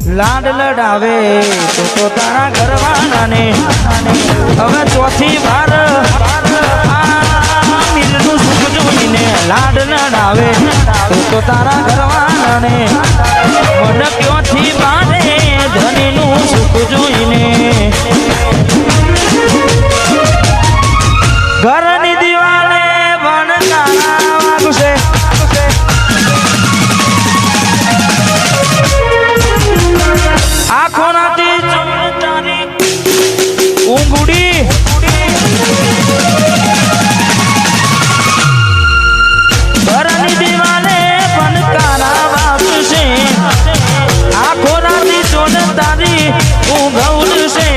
લાડ લડાવે તો તારા ઘરવાળા ને હવે ચોથી વાર મિલનું સુખ જોઈને લાડ લડાવે તો તારા ઘરવાળા ને મન ક્યોથી બાંધે ધનીનું સુખ જોઈને ઘરની દિવાલે ભણકારા વાગશે આખો રાતી તારી ઊંઘડી ઘરની દિવાલે ભણકારા વાગશે આખો રાતી ચોન તારી ઊંઘવશે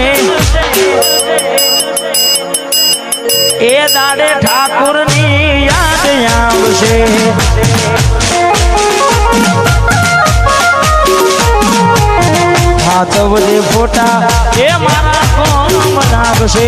એ દાડે ઠાકુરની યાદ આવશે હાથવડે ફોટા એ મારા કોમ લાગશે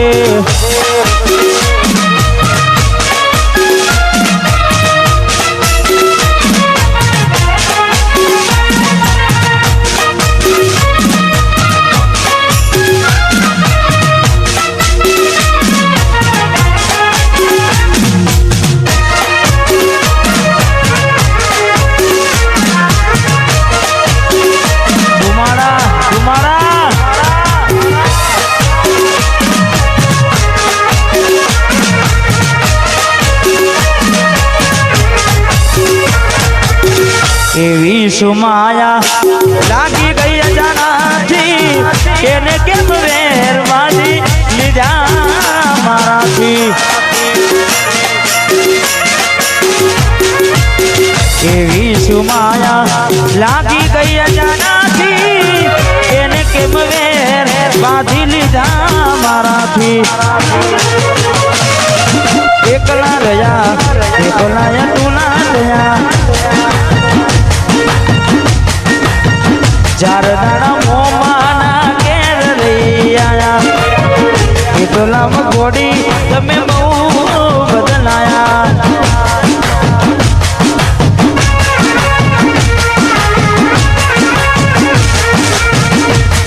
એવી સુમાયા લાગી ગઈ અજાનાથી એને કેમ વેરવાજી લીધા મારાથી એવી સુમાયા લાગી ગઈ અજાનાથી એને કેમ વેર બાંધી લીધા મારાથી એકલા રહ્યા એકલા તુલા રહ્યા ચાર દાડા મોમાના ઘેર રહી આયા એટલામાં ગોડી તમે બહુ બદલાયા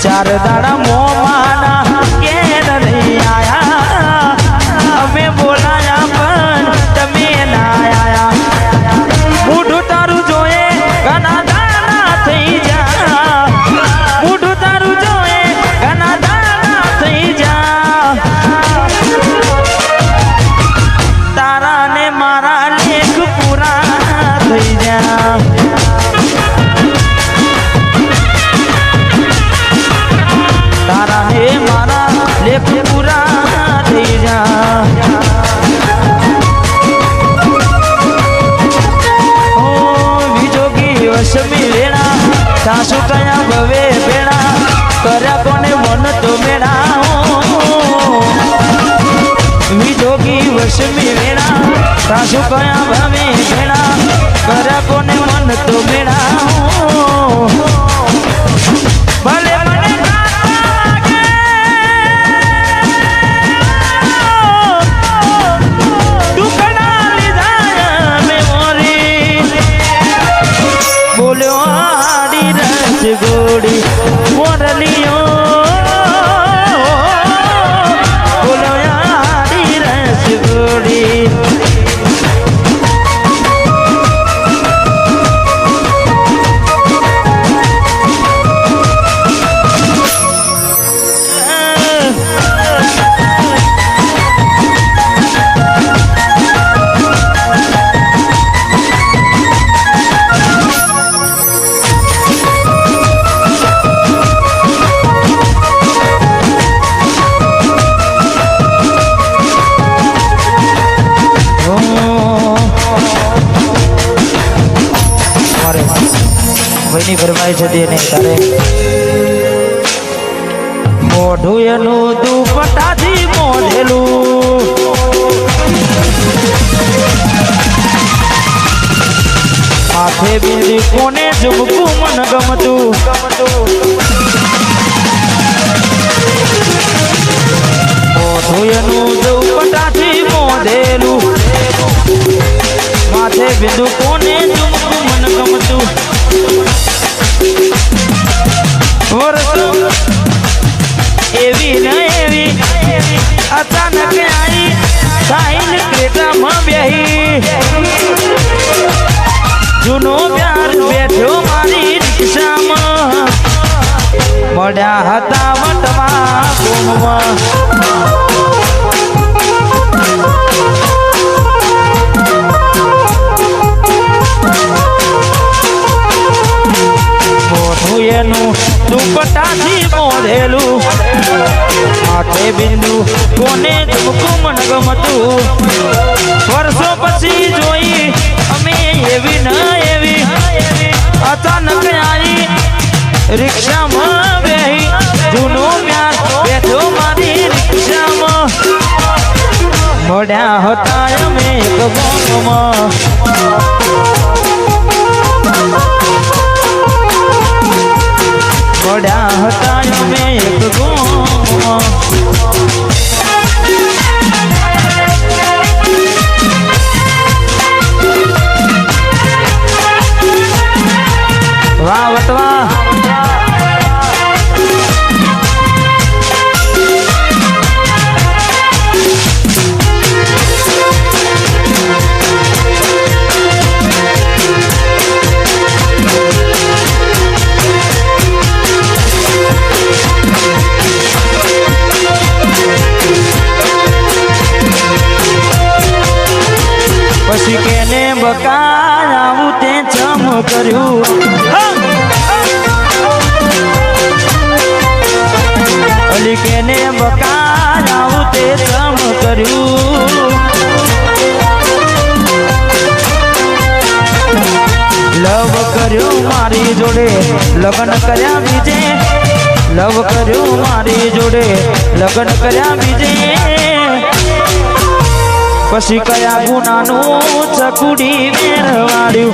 ચાર દાડા મોમાના ઘેર રહી આયા અમે બોલાયા પણ તમે ના આયા મોઢું તારું જોયે ઘણા દાડા થઈ જા તારા ને મારા લેખ પૂરા થઈ જા તારા ને મારા લેખ પૂરા થઈ જા ઓ વિજોગી વસમી વેણા સાસુ કયા ભવે ભેણા કર્યા કોને મન તો મેળા વિજોગી વસમી વેણા સાસુ કયા ભવે ભેણા કર્યા કોને મન તો મેળા ભલે મને દુખના લીધા મેમોરી બોલ્યો આડી રસ ગોડી મોરલીઓ બોલ્યો આડી રસ ગોડી ભાઈની ફરમાઈ છે તેને તારે મોઢું એનું દુપટ્ટાથી મોઢેલું માથે બિંદી કોને ઝુમકું મન ગમતું મોઢું એનું દુપટ્ટાથી મોઢેલું માથે બિંદુ કોને ઝુમકું મન ગમતું મોઢા હતા વટવા ગુમમાં મોઢું એનું દુપટ્ટાથી મોઢેલું માથે બિંદુ કોને ઝુમકું મન ગમતું વર્ષો પછી જોઈ અમે એવી ન એવી અચાનક આવી રિક્ષામાં બેહી જૂનો પ્યાર બેઠો મારી રિક્ષામાં મોઢ્યા હતા અમે એક બોનમાં મોઢ્યા હતા અમે એક બોનમાં વાહ વટવા પછી કેને બકા આવું તે ચમ કર્યું અલી કેને બકા આવું તે ચમ કર્યું લવ કર્યું મારી જોડે લગ્ન કર્યા બીજે લવ કર્યું મારી જોડે લગ્ન કર્યા બીજે પછી કયા ગુનાનું ચકુડી મેરવાડ્યું